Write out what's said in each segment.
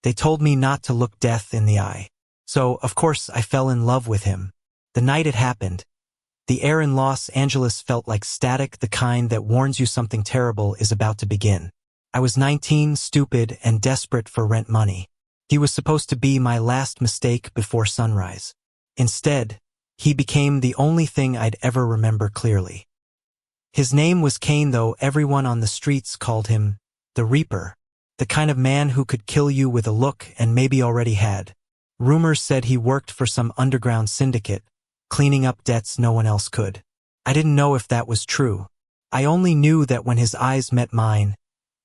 They told me not to look death in the eye. So, of course, I fell in love with him. The night it happened, the air in Los Angeles felt like static, the kind that warns you something terrible is about to begin. I was 19, stupid, and desperate for rent money. He was supposed to be my last mistake before sunrise. Instead, he became the only thing I'd ever remember clearly. His name was Cain, though everyone on the streets called him the Reaper, the kind of man who could kill you with a look and maybe already had. Rumors said he worked for some underground syndicate, cleaning up debts no one else could. I didn't know if that was true. I only knew that when his eyes met mine,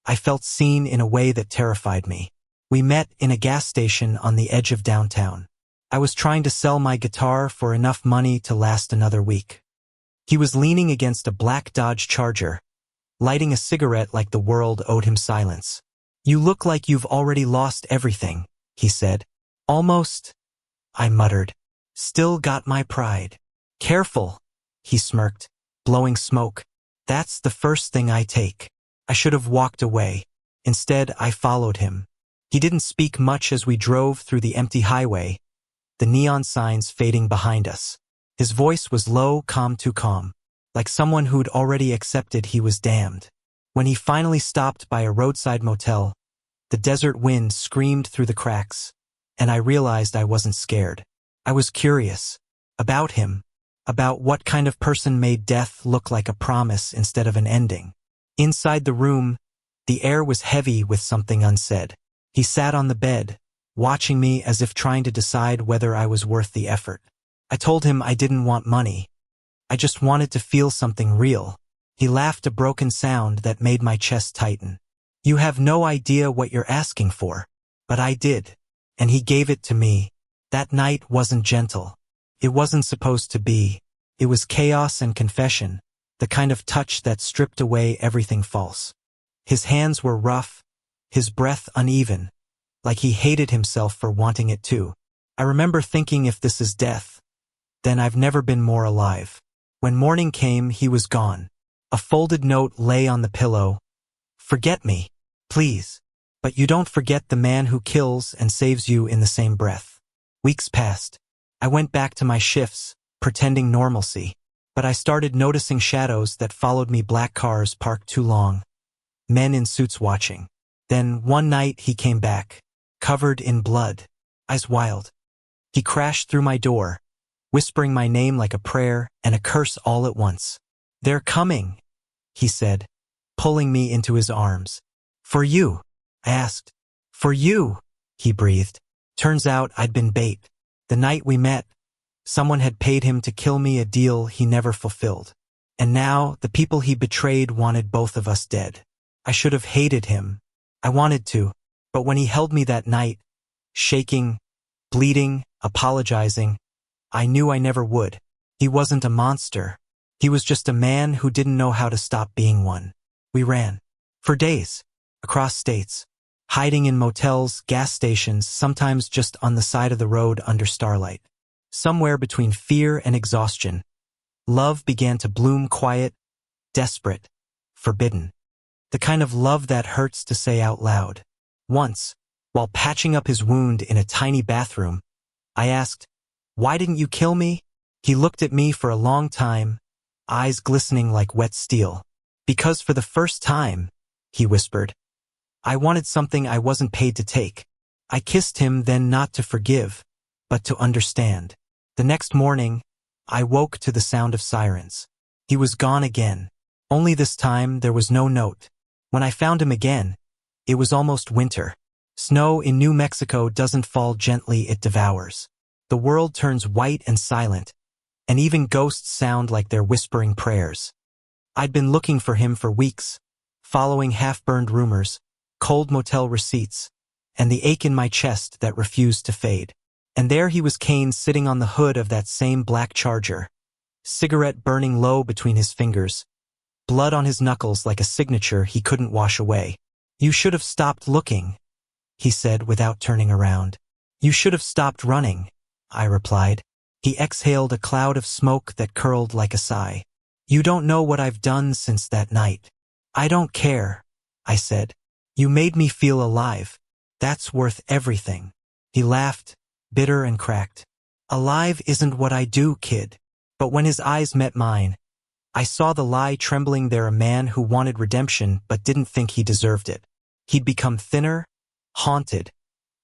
I felt seen in a way that terrified me. We met in a gas station on the edge of downtown. I was trying to sell my guitar for enough money to last another week. He was leaning against a black Dodge Charger, lighting a cigarette like the world owed him silence. "You look like you've already lost everything," he said. "Almost," I muttered. "Still got my pride." "Careful," he smirked, blowing smoke. "That's the first thing I take." I should have walked away. Instead, I followed him. He didn't speak much as we drove through the empty highway, the neon signs fading behind us. His voice was low, too calm, like someone who'd already accepted he was damned. When he finally stopped by a roadside motel, the desert wind screamed through the cracks, and I realized I wasn't scared. I was curious. About him. About what kind of person made death look like a promise instead of an ending. Inside the room, the air was heavy with something unsaid. He sat on the bed, watching me as if trying to decide whether I was worth the effort. I told him I didn't want money. I just wanted to feel something real. He laughed, a broken sound that made my chest tighten. "You have no idea what you're asking for." But I did, and he gave it to me. That night wasn't gentle. It wasn't supposed to be. It was chaos and confession, the kind of touch that stripped away everything false. His hands were rough, his breath uneven, like he hated himself for wanting it too. I remember thinking, if this is death, then I've never been more alive. When morning came, he was gone. A folded note lay on the pillow. "Forget me, please. But you don't forget the man who kills and saves you in the same breath." Weeks passed. I went back to my shifts, pretending normalcy. But I started noticing shadows that followed me, black cars parked too long, men in suits watching. Then, one night, he came back, covered in blood, eyes wild. He crashed through my door, whispering my name like a prayer and a curse all at once. "They're coming," he said, pulling me into his arms. "For you," I asked. "For you," he breathed. Turns out I'd been bait. The night we met, someone had paid him to kill me, a deal he never fulfilled. And now, the people he betrayed wanted both of us dead. I should have hated him. I wanted to. But when he held me that night, shaking, bleeding, apologizing, I knew I never would. He wasn't a monster. He was just a man who didn't know how to stop being one. We ran. For days. Across states. Hiding in motels, gas stations, sometimes just on the side of the road under starlight. Somewhere between fear and exhaustion, love began to bloom, quiet, desperate, forbidden. The kind of love that hurts to say out loud. Once, while patching up his wound in a tiny bathroom, I asked, "Why didn't you kill me?" He looked at me for a long time, eyes glistening like wet steel. "Because for the first time," he whispered, "I wanted something I wasn't paid to take." I kissed him, then, not to forgive, but to understand. The next morning, I woke to the sound of sirens. He was gone again. Only this time, there was no note. When I found him again, it was almost winter. Snow in New Mexico doesn't fall gently, it devours. The world turns white and silent, and even ghosts sound like they're whispering prayers. I'd been looking for him for weeks, following half-burned rumors, cold motel receipts, and the ache in my chest that refused to fade. And there he was, Cain, sitting on the hood of that same black Charger, cigarette burning low between his fingers, blood on his knuckles like a signature he couldn't wash away. "You should have stopped looking," he said without turning around. "You should have stopped running," I replied. He exhaled a cloud of smoke that curled like a sigh. "You don't know what I've done since that night." "I don't care," I said. "You made me feel alive." That's worth everything. He laughed, bitter and cracked. Alive isn't what I do, kid. But when his eyes met mine, I saw the lie trembling there, a man who wanted redemption but didn't think he deserved it. He'd become thinner, haunted,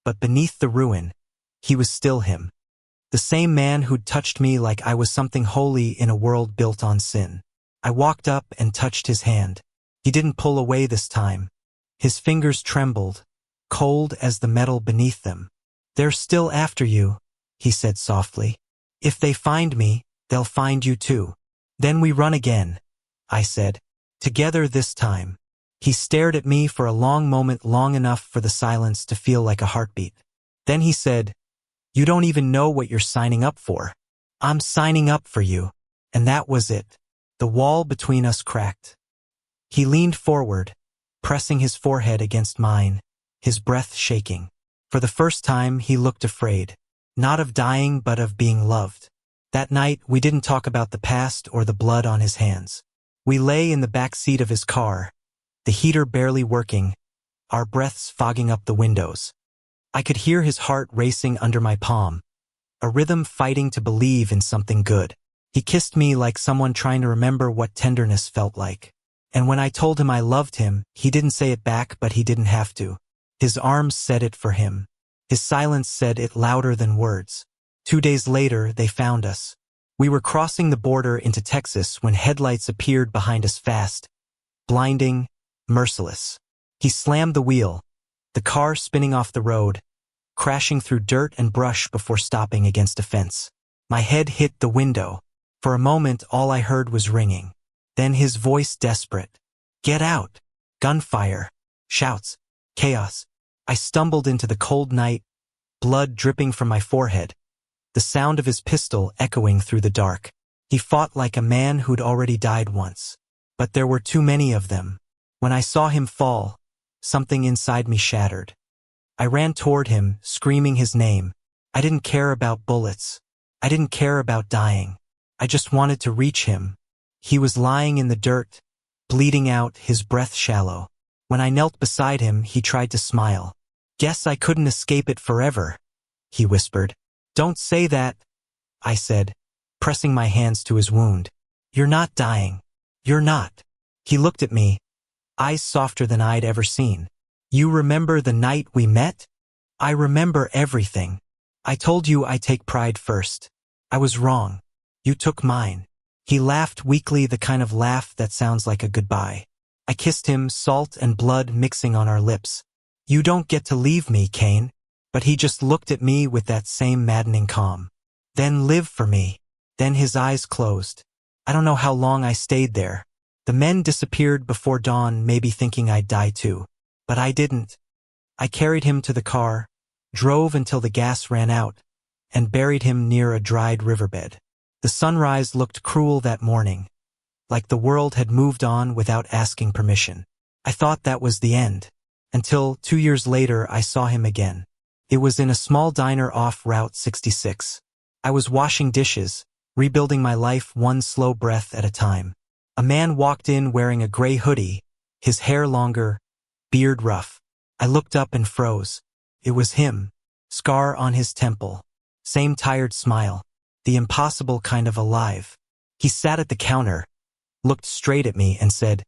but beneath the ruin, he was still him. The same man who'd touched me like I was something holy in a world built on sin. I walked up and touched his hand. He didn't pull away this time. His fingers trembled, cold as the metal beneath them. "They're still after you," he said softly. "If they find me, they'll find you too." "Then we run again," I said. "Together this time." He stared at me for a long moment, long enough for the silence to feel like a heartbeat. Then he said, "You don't even know what you're signing up for." "I'm signing up for you." And that was it. The wall between us cracked. He leaned forward, pressing his forehead against mine, his breath shaking. For the first time, he looked afraid. Not of dying, but of being loved. That night, we didn't talk about the past or the blood on his hands. We lay in the back seat of his car, the heater barely working, our breaths fogging up the windows. I could hear his heart racing under my palm, a rhythm fighting to believe in something good. He kissed me like someone trying to remember what tenderness felt like. And when I told him I loved him, he didn't say it back, but he didn't have to. His arms said it for him. His silence said it louder than words. 2 days later, they found us. We were crossing the border into Texas when headlights appeared behind us fast, blinding, merciless. He slammed the wheel, the car spinning off the road, crashing through dirt and brush before stopping against a fence. My head hit the window. For a moment, all I heard was ringing. Then his voice desperate. "Get out!" Gunfire. Shouts. Chaos. I stumbled into the cold night, blood dripping from my forehead, the sound of his pistol echoing through the dark. He fought like a man who'd already died once. But there were too many of them. When I saw him fall, something inside me shattered. I ran toward him, screaming his name. I didn't care about bullets. I didn't care about dying. I just wanted to reach him. He was lying in the dirt, bleeding out, his breath shallow. When I knelt beside him, he tried to smile. "Guess I couldn't escape it forever," he whispered. "Don't say that," I said, pressing my hands to his wound. "You're not dying. You're not." He looked at me, eyes softer than I'd ever seen. "You remember the night we met?" "I remember everything. I told you I take pride first. I was wrong. You took mine." He laughed weakly, the kind of laugh that sounds like a goodbye. I kissed him, salt and blood mixing on our lips. "You don't get to leave me, Kane." But he just looked at me with that same maddening calm. "Then live for me." Then his eyes closed. I don't know how long I stayed there. The men disappeared before dawn, maybe thinking I'd die too. But I didn't. I carried him to the car, drove until the gas ran out, and buried him near a dried riverbed. The sunrise looked cruel that morning, like the world had moved on without asking permission. I thought that was the end, until 2 years later I saw him again. It was in a small diner off Route 66. I was washing dishes, rebuilding my life one slow breath at a time. A man walked in wearing a gray hoodie, his hair longer, beard rough. I looked up and froze. It was him, scar on his temple, same tired smile, the impossible kind of alive. He sat at the counter, looked straight at me and said,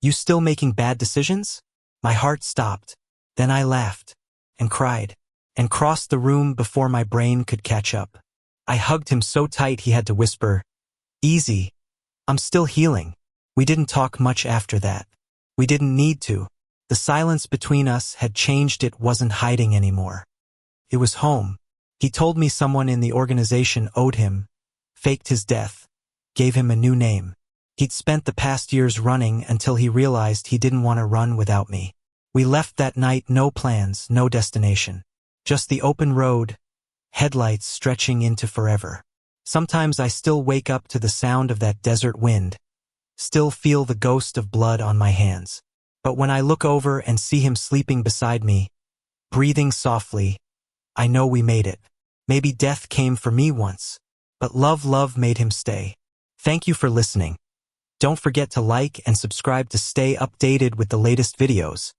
"You still making bad decisions?" My heart stopped. Then I laughed, and cried, and crossed the room before my brain could catch up. I hugged him so tight he had to whisper, "Easy, I'm still healing." We didn't talk much after that. We didn't need to. The silence between us had changed, it wasn't hiding anymore. It was home. He told me someone in the organization owed him, faked his death, gave him a new name. He'd spent the past years running until he realized he didn't want to run without me. We left that night, no plans, no destination. Just the open road, headlights stretching into forever. Sometimes I still wake up to the sound of that desert wind, still feel the ghost of blood on my hands. But when I look over and see him sleeping beside me, breathing softly, I know we made it. Maybe death came for me once, but love made him stay. Thank you for listening. Don't forget to like and subscribe to stay updated with the latest videos.